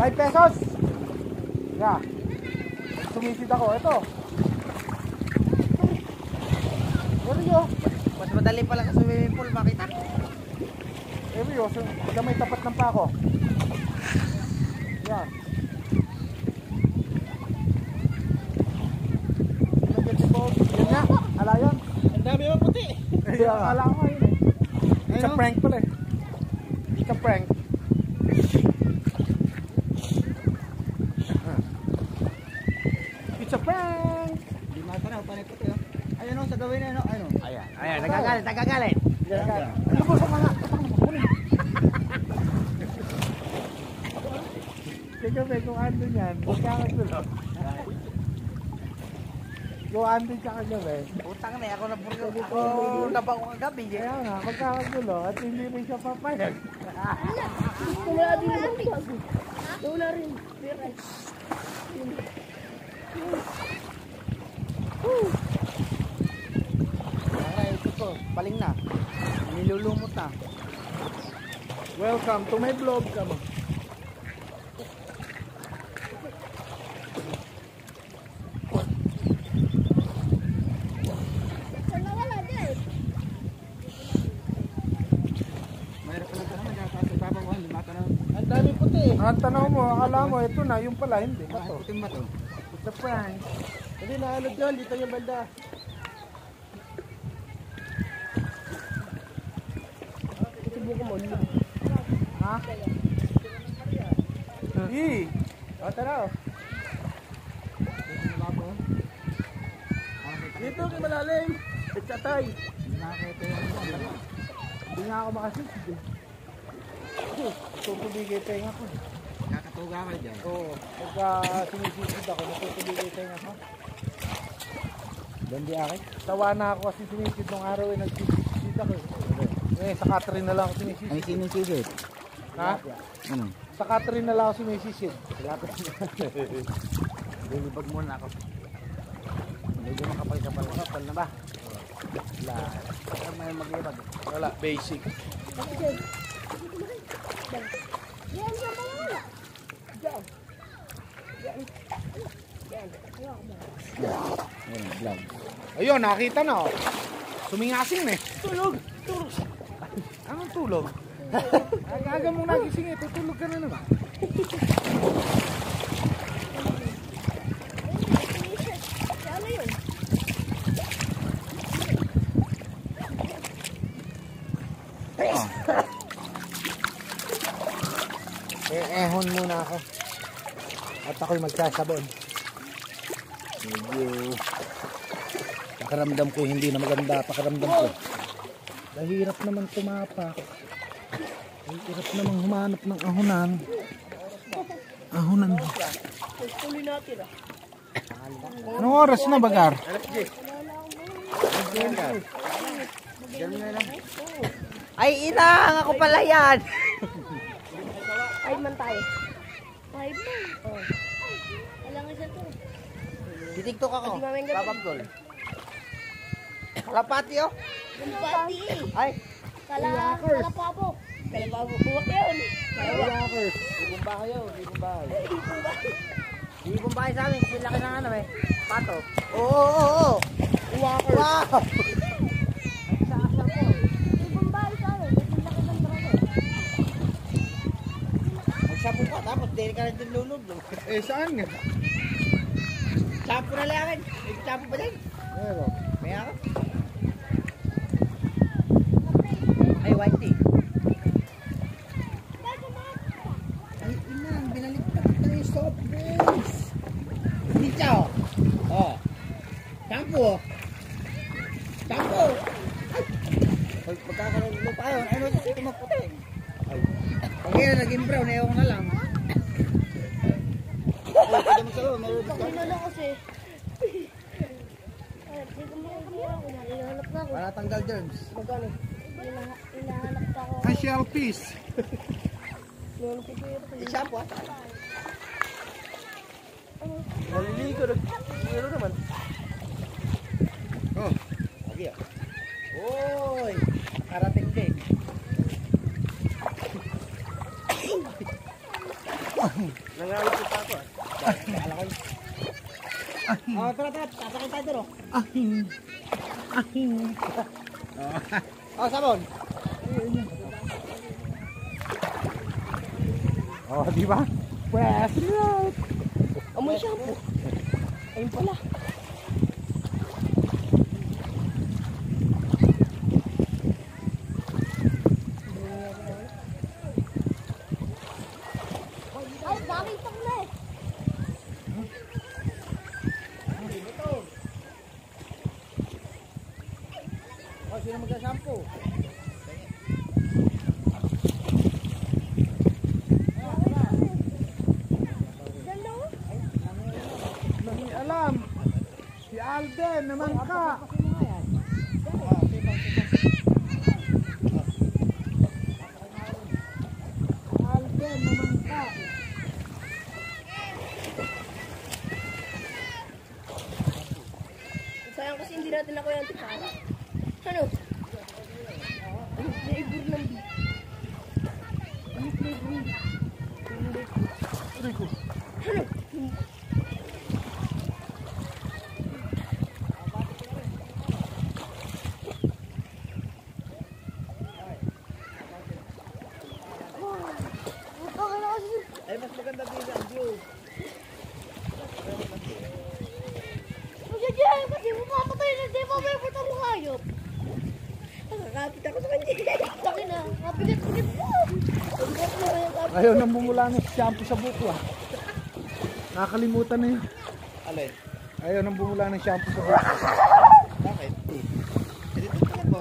5 pesos. Yeah. Sumisid ako. Ito. Ano yun? Mas madali pala sa swimming pool makita. Ewan yun. May tapat ng pako. Yeah. Yan nga. Ala yun. Ang dami yung puti. Ala ko yun eh. It's a prank pala eh. It's a prank. It's a prank. Di matanaw, panay puti oh. Ayun o, sa gawin na ano. Ayan. Ayan, nagagalit. Ano po sa mga? Kaya kung ano yan, magkakagulo. Kung ano siya kagabi. Utang na ako na buryo. Ako nabang ko kagabi. Kaya nga, magkakagulo at hindi rin siya papayag. Wala din naman bago. Wala rin. Ay, ito ko. Paling na. Nilulumot na. Welcome to my vlog, kamo. Ang dami puti. Ang tanong mo, akala mo, ito na, yung pala, hindi. Bato. Puting bato. It's a prank. Hindi naalog yun, dito yung banda. Subukan mo. Ha? O, tara o. Dito kay malalim. Itchatay. Nakakita yun. Hindi nga ako makasid. Tutubigay tayo nga ko. Nakakatuga ka dyan. Oo. Pagka sinisid ako, natutubigay tayo nga ko. Bandi akin? Tawa na ako kasi sinisid nung araw eh. Nagsisid ako eh. Sa Catherine na lang ako sinisid. Ang sinisid. Ha? Ano? Sa Catherine na lang ako sinisid. Lilibag muna ako. Medyo makapal-kapal. Makapal na ba? Wala. Saan may maglibag? Wala, basic. Diyan siya pala wala. Diyan. Ayun, vlog. Ayun, nakita na oh. Sumingasing na eh. Tulog. Anong tulog? Aga mong nagising eh. Tutulog ka na naman. Ano yun? Ehon muna ako. At ako'y magsasabon. Medyo pakiramdam ko hindi na maganda. Pakiramdam ko. Mahirap naman tumapak. Mahirap naman humanap ng ahonan. Ahonan. Tuloy natin ah. Anong oras na, Bagar? Ay, inang! Ako pala yan! Ay man tayo. Ay man. Oh. Alang isa to. Titiktok ako. Hindi mamaya gabi. Bababgol. Kalapati oh. Kumpati. Ay, Kalapabo. Kalapabo. Buwak yun. Rockers. ibong bahay yun. Ibong bahay. Ibong bahay sa amin. Sila ng ano eh. Pato. Oo. Rockers. Wow! Ibang bahay sa amin. Kasi laki ng dragon. Magsapo ka. Tapos dahil ka rin din lulog. Eh, saan nga? Sapo na lang akin. May sapo pa din. Meron. May ako. Ay, whitey. Ay, inang. Binaliktad na yung soft drinks. Pizza oh. Oh. Shampoo oh. Shampoo. Ay. Pagkakaroon mo pa yun. Ano ito magputi? Ay. Pag yun naging brown, ayaw ko na lang. Ay, pwede mo sa'yo. May Bakit na lang kasi. Ay, di ko makakaya ako. Hinahanap na ako. para tanggal germs. Magkano? Hinahanap pa ako. Facial piece. Meron ko pero. Shampoo ah. Naliligo na. Meron naman. Oh, lagi ah. Oy, nakarating din. Nangalit pa ako. Tara, sasakay tayo doon. Sabon. Di ba? Pwes milk. Amoy shampoo. Ayun pala. Ay, daming tablet. Sino magka-shampoo? Hindi alam. Si Alden naman ka. Alden naman ka. Sayang kasi hindi natin ako yung tikara. Ano? Ano flavor ng beef? Ano flavor ng beef? Ano? Ay, mas maganda din ang view. Diyan, kasi mapapatay na di ba may puta mo hayop? Nakakapit ako sa kanya. Sakin na, mabigat-bigat po. Ayaw nang bumula ng shampoo sa buko ah. Nakakalimutan na yun. Alin? Ayaw nang bumula ng shampoo sa buko. Bakit? Dito ka po.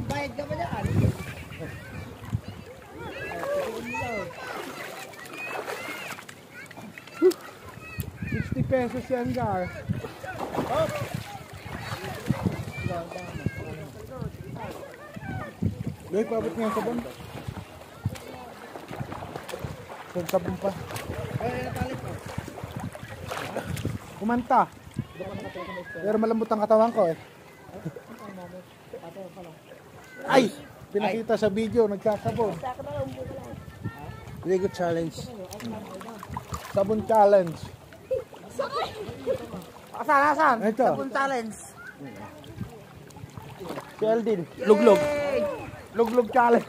Bayad ka ba dyan? 60 pesos yan, Gar. Loy, pabot nga yung sabon. Sabon pa. Ay, natalit ko. Kumanta. Pero malambot ang katawan ko eh. Ay! Pinakita sa video, nagkasabon. Lego challenge. Sabon challenge. Asan? Ito. Sabon challenge. Si Eldin. Luglog. Luglog challenge.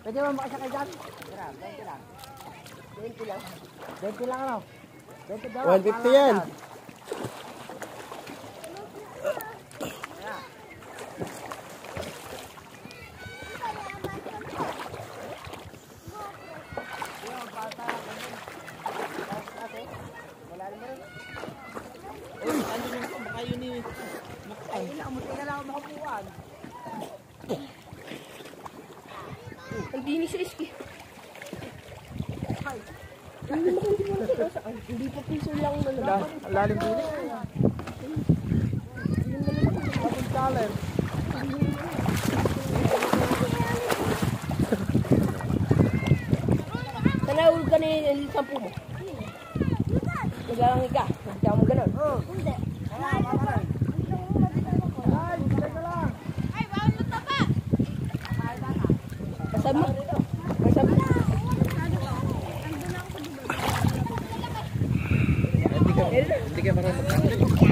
Pwede mo makasakay dyan? 20 lang. 20 lang ano? 20 daw. 150 yan. Ang dinis sa iski. Hindi pa piso lang na lang. Lalim din. Sabon challenge. Tanawul ka na yung sampu mo. Naglalangi ka. Nagkaya mo ganun. Hindi. Kasama. Kasama. Hindi ka marunong.